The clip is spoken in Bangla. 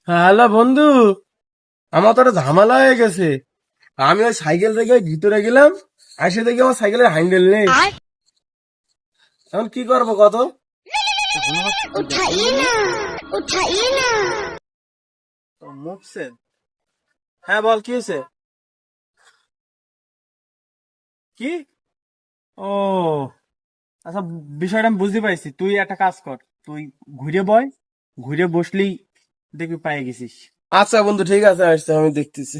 হ্যালো বন্ধু, আমার তো একটা ঝামেলা হয়ে গেছে। আমি ওই সাইকেল থেকে ওই ভিতরে গেলাম, এসে দেখি আমার সাইকেলের হ্যান্ডেল নেই। এখন কি করবো কত? उठाइए ना उठाइए ना। মুখছে। হ্যাঁ বল, কি হয়েছে? কি? ও আচ্ছা, বিষয়টা আমি বুঝতে পারছি। তুই একটা কাজ কর, তুই ঘুরে বয়, ঘুরে বসলেই দেখবি পেয়ে গেছিস। আচ্ছা বন্ধু, ঠিক আছে, আসছে, আমি দেখতেছি।